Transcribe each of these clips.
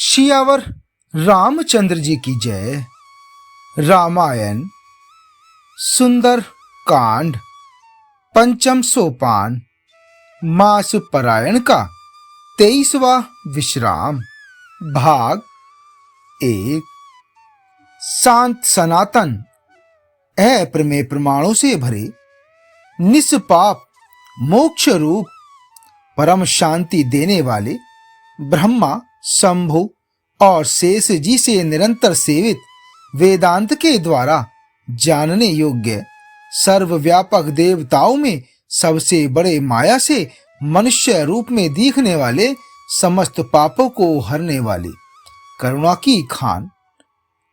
सियावर रामचंद्र जी की जय। रामायण सुंदर कांड पंचम सोपान मास परायण का 23वां विश्राम भाग 1। शांत सनातन अप्रमेय प्रमाणों से भरे निष्पाप मोक्ष रूप परम शांति देने वाले ब्रह्मा शंभु और शेष जी से निरंतर सेवित वेदांत के द्वारा जानने योग्य सर्वव्यापक देवताओं में सबसे बड़े माया से मनुष्य रूप में दिखने वाले समस्त पापों को हरने वाले करुणा की खान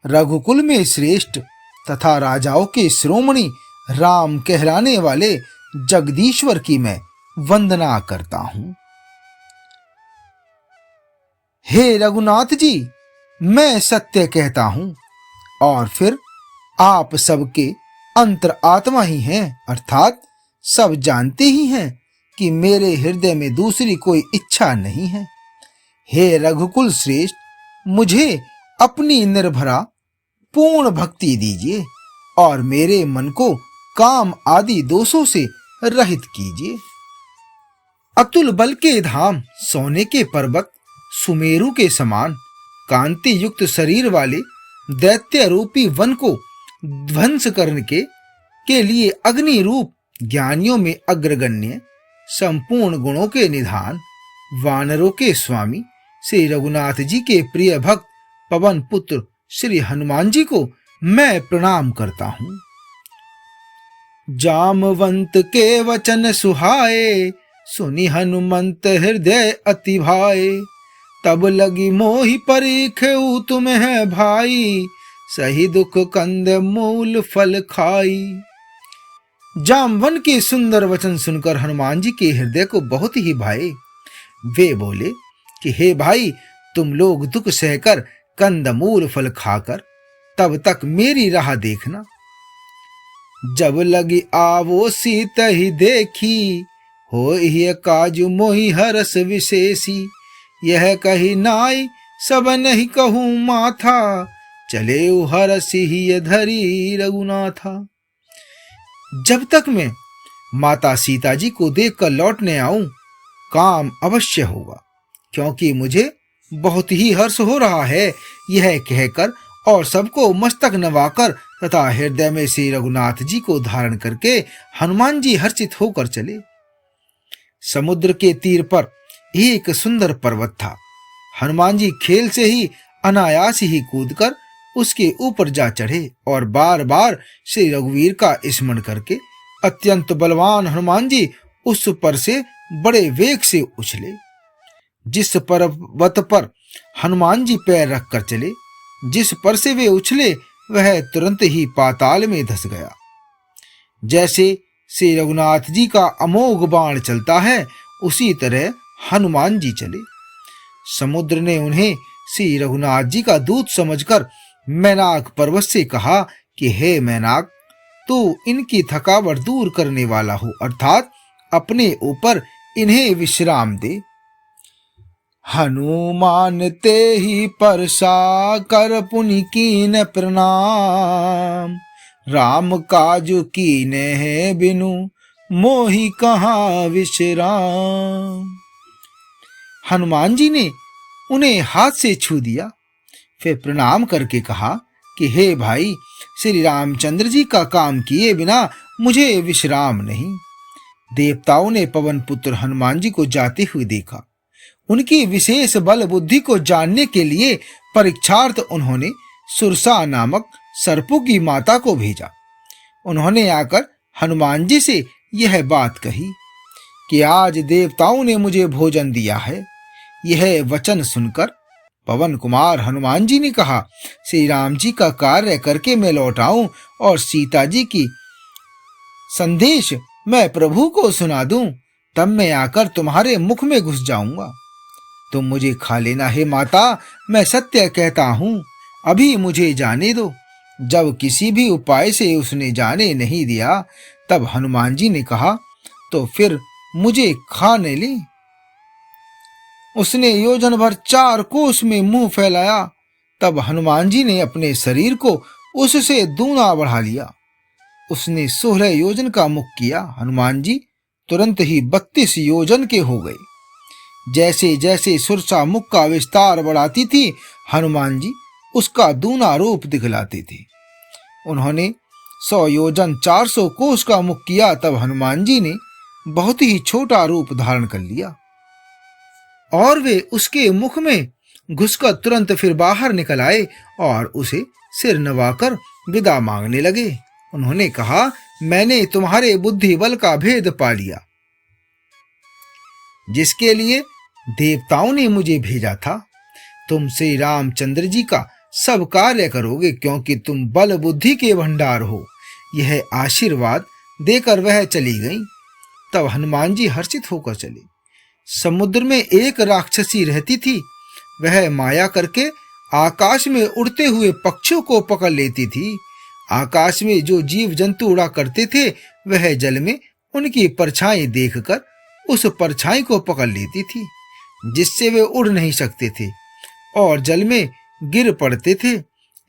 रघुकुल में श्रेष्ठ तथा राजाओं के शिरोमणि राम कहलाने वाले जगदीश्वर की मैं वंदना करता हूं। हे रघुनाथ जी, मैं सत्य कहता हूं और फिर आप सबके अंतर आत्मा ही हैं, अर्थात सब जानते ही हैं कि मेरे हृदय में दूसरी कोई इच्छा नहीं है। हे रघुकुल श्रेष्ठ, मुझे अपनी निर्भरा पूर्ण भक्ति दीजिए और मेरे मन को काम आदि दोषों से रहित कीजिए। अतुल बल के धाम सोने के पर्वत सुमेरु के समान कांति युक्त शरीर वाले दैत्य रूपी वन को ध्वंस करने के लिए अग्नि रूप ज्ञानियों में अग्रगण्य संपूर्ण गुणों के निधान वानरों के स्वामी श्री रघुनाथ जी के प्रिय भक्त पवन पुत्र श्री हनुमान जी को मैं प्रणाम करता हूँ। जामवंत के वचन सुहाए, सुनि हनुमंत हृदय अति भाए। तब लगी मोहि परीखेउ तुम्हें भाई, सही दुख कंद मूल फल खाई। जामवन के सुंदर वचन सुनकर हनुमान जी के हृदय को बहुत ही भाए। वे बोले कि हे भाई, तुम लोग दुख सहकर कंद मूल फल खाकर तब तक मेरी राह देखना। जब लगी आवो सीत ही देखी, हो ही काजु मोहि हरस विशेषी। यह कही नाई सब नहीं कहूँ माथा, चले हरस ही धरी रघुनाथा। जब तक मैं माता सीता जी को देखकर लौटने आऊं, काम अवश्य होगा, क्योंकि मुझे बहुत ही हर्ष हो रहा है। यह कहकर और सबको मस्तक नवाकर तथा हृदय में श्री रघुनाथ जी को धारण करके हनुमान जी हर्षित होकर चले। समुद्र के तीर पर एक सुंदर पर्वत था। हनुमान जी खेल से ही अनायास ही कूदकर उसके ऊपर जा चढ़े और बार बार श्री रघुवीर का स्मरण करके अत्यंत बलवान हनुमान जी उस पर से बड़े वेग से उछले। जिस पर्वत पर हनुमान जी पैर रखकर चले, जिस पर से वे उछले, वह तुरंत ही पाताल में धंस गया। जैसे श्री रघुनाथ जी का अमोघ बाण चलता है, उसी तरह हनुमान जी चले। समुद्र ने उन्हें श्री रघुनाथ जी का दूत समझकर मैनाक पर्वत से कहा कि हे मैनाक, तू इनकी थकावट दूर करने वाला हो, अर्थात अपने ऊपर इन्हें विश्राम दे। हनुमान ते ही परसा कर पुनि कीन प्रणाम। राम काजु कीने है बिनु मोहि कहाँ विश्राम। हनुमान जी ने उन्हें हाथ से छू दिया, फिर प्रणाम करके कहा कि हे भाई, श्री रामचंद्र जी का काम किए बिना मुझे विश्राम नहीं। देवताओं ने पवन पुत्र हनुमान जी को जाते हुए देखा। उनकी विशेष बल बुद्धि को जानने के लिए परीक्षार्थ उन्होंने सुरसा नामक सर्पों की माता को भेजा। उन्होंने आकर हनुमान जी से यह बात कही कि आज देवताओं ने मुझे भोजन दिया है। यह वचन सुनकर पवन कुमार हनुमान जी ने कहा, श्री राम जी का कार्य करके मैं लौट आऊं और सीता जी की संदेश मैं प्रभु को सुना दूं, तब मैं आकर तुम्हारे मुख में घुस जाऊंगा। तुम मुझे खा लेना हे माता, मैं सत्य कहता हूं, अभी मुझे जाने दो। जब किसी भी उपाय से उसने जाने नहीं दिया, तब हनुमान जी ने कहा, तो फिर मुझे खाने ले। उसने योजन भर 4 कोस में मुंह फैलाया। तब हनुमान जी ने अपने शरीर को उससे दूना बढ़ा लिया। उसने 16 योजन का मुख किया। हनुमान जी तुरंत ही 32 योजन के हो गए। जैसे जैसे सुरसा मुख का विस्तार बढ़ाती थी, हनुमान जी उसका दूना रूप दिखलाते थे। उन्होंने 100 योजन 400 कोस का मुख किया। तब हनुमान जी ने बहुत ही छोटा रूप धारण कर लिया और वे उसके मुख में घुसकर तुरंत फिर बाहर निकल आए और उसे सिर नवाकर विदा मांगने लगे। उन्होंने कहा, मैंने तुम्हारे बुद्धि बल का भेद पा लिया, जिसके लिए देवताओं ने मुझे भेजा था। तुम श्री रामचंद्र जी का सब कार्य करोगे, क्योंकि तुम बल बुद्धि के भंडार हो। यह आशीर्वाद देकर वह चली गई। तब हनुमान जी हर्षित होकर चले। समुद्र में एक राक्षसी रहती थी। वह माया करके आकाश में उड़ते हुए पक्षियों को पकड़ लेती थी। आकाश में जो जीव जंतु उड़ा करते थे, वह जल में उनकी परछाई देखकर उस परछाई को पकड़ लेती थी, जिससे वे उड़ नहीं सकते थे और जल में गिर पड़ते थे।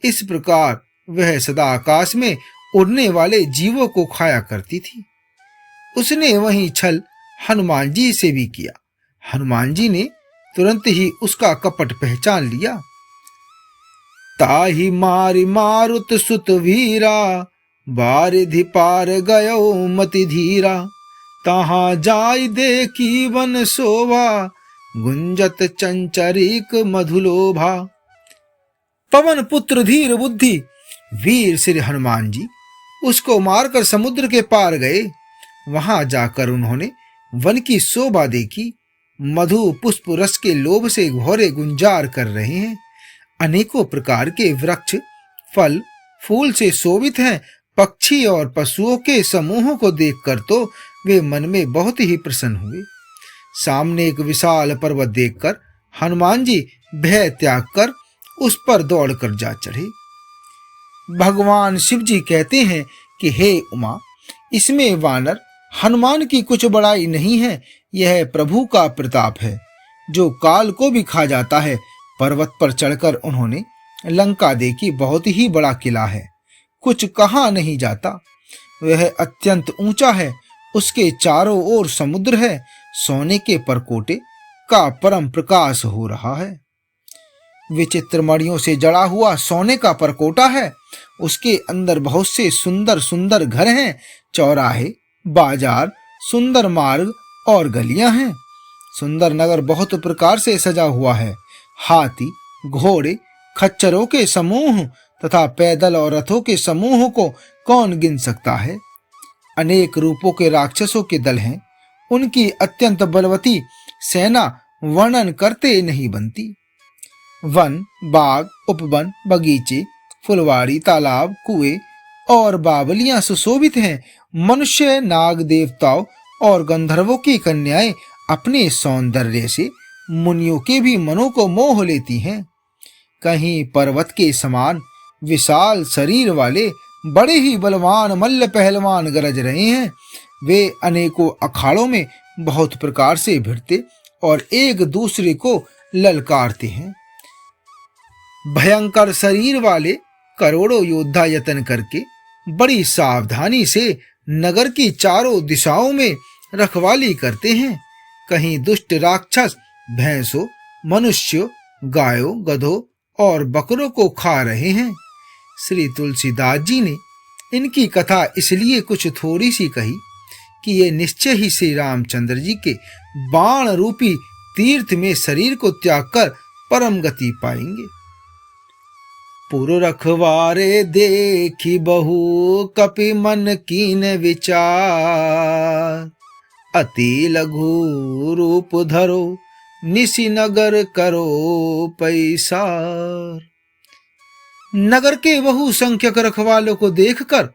इस प्रकार वह सदा आकाश में उड़ने वाले जीवों को खाया करती थी। उसने वही छल हनुमान जी से भी किया। हनुमान जी ने तुरंत ही उसका कपट पहचान लिया। ताहि मारि मारुत सुत वीरा, बारिधि पार गयो मति धीरा। तहाँ जाय देखी वन शोभा, गुंजत चंचरीक मधुलोभा। पवन पुत्र धीर बुद्धि वीर श्री हनुमान जी उसको मारकर समुद्र के पार गए। वहां जाकर उन्होंने वन की शोभा देखी। मधु पुष्प रस के लोभ से घोरे गुंजार कर रहे हैं। अनेकों प्रकार के वृक्ष फल फूल से शोभित हैं। पक्षी और पशुओं के समूहों को देखकर तो वे मन में बहुत ही प्रसन्न हुए। सामने एक विशाल पर्वत देखकर हनुमान जी भय त्याग कर उस पर दौड़कर जा चढ़े। भगवान शिव जी कहते हैं कि हे उमा, इसमें वानर हनुमान की कुछ बड़ाई नहीं है। यह प्रभु का प्रताप है, जो काल को भी खा जाता है। पर्वत पर चढ़कर उन्होंने लंका देखी। बहुत ही बड़ा किला है, कुछ कहा नहीं जाता। वह अत्यंत ऊंचा है। उसके चारों ओर समुद्र है। सोने के परकोटे का परम प्रकाश हो रहा है। विचित्र मणियों से जड़ा हुआ सोने का परकोटा है। उसके अंदर बहुत से सुंदर सुंदर घर हैं। चौराहे, बाजार, सुंदर मार्ग और गलियां हैं। सुंदर नगर बहुत प्रकार से सजा हुआ है। हाथी, घोड़े, खच्चरों के समूह तथा पैदल और रथों के समूह को कौन गिन सकता है। अनेक रूपों के राक्षसों के दल हैं। उनकी अत्यंत बलवती सेना वर्णन करते नहीं बनती। वन, बाग, उपवन, बगीचे, फुलवाड़ी, तालाब, कुएं और बावलियां सुशोभित हैं। मनुष्य, नाग, देवताओं और गंधर्वों की कन्याएं अपने सौंदर्य से मुनियों के भी मनों को मोह लेती हैं। कहीं पर्वत के समान विशाल शरीर वाले बड़े ही बलवान मल्ल पहलवान गरज रहे हैं। वे अनेकों अखाड़ों में बहुत प्रकार से भिड़ते और एक दूसरे को ललकारते हैं। भयंकर शरीर वाले करोड़ों योद्धा यत्न करके बड़ी सावधानी से नगर की चारों दिशाओं में रखवाली करते हैं। कहीं दुष्ट राक्षस भैंसों, मनुष्यों, गायों, गधों और बकरों को खा रहे हैं। श्री तुलसीदास जी ने इनकी कथा इसलिए कुछ थोड़ी सी कही कि ये निश्चय ही श्री रामचंद्र जी के बाण रूपी तीर्थ में शरीर को त्याग कर परम गति पाएंगे। पुर रखवारे देखी बहु, कपि मन कीन विचार। अति लघु रूप धरो, निशि नगर करो पैसार। नगर के बहु संख्यक रखवालों को देखकर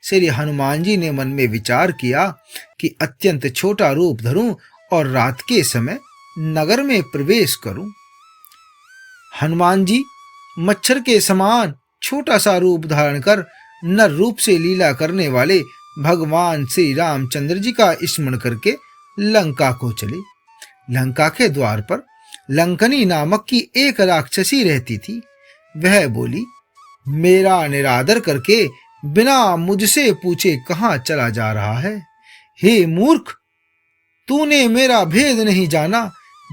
श्री हनुमान जी ने मन में विचार किया कि अत्यंत छोटा रूप धरूं और रात के समय नगर में प्रवेश करूं। हनुमान जी मच्छर के समान छोटा सा रूप धारण कर नर रूप से लीला करने वाले भगवान श्री रामचंद्र जी का स्मरण करके लंका को चले। लंका के द्वार पर लंकनी नामक की एक राक्षसी रहती थी। वह बोली, मेरा निरादर करके बिना मुझसे पूछे कहाँ चला जा रहा है? हे मूर्ख, तूने मेरा भेद नहीं जाना।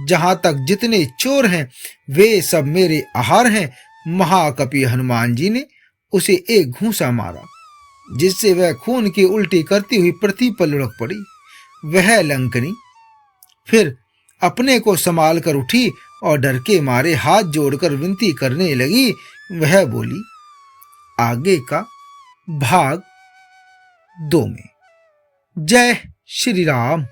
जहां तक जितने चोर हैं वे सब मेरे आहार हैं। महाकपि हनुमान जी ने उसे एक घूंसा मारा, जिससे वह खून की उल्टी करती हुई पृथ्वी पर लुढ़क पड़ी। वह लंकनी फिर अपने को संभाल कर उठी और डर के मारे हाथ जोड़कर विनती करने लगी। वह बोली, आगे का भाग 2 में। जय श्री राम।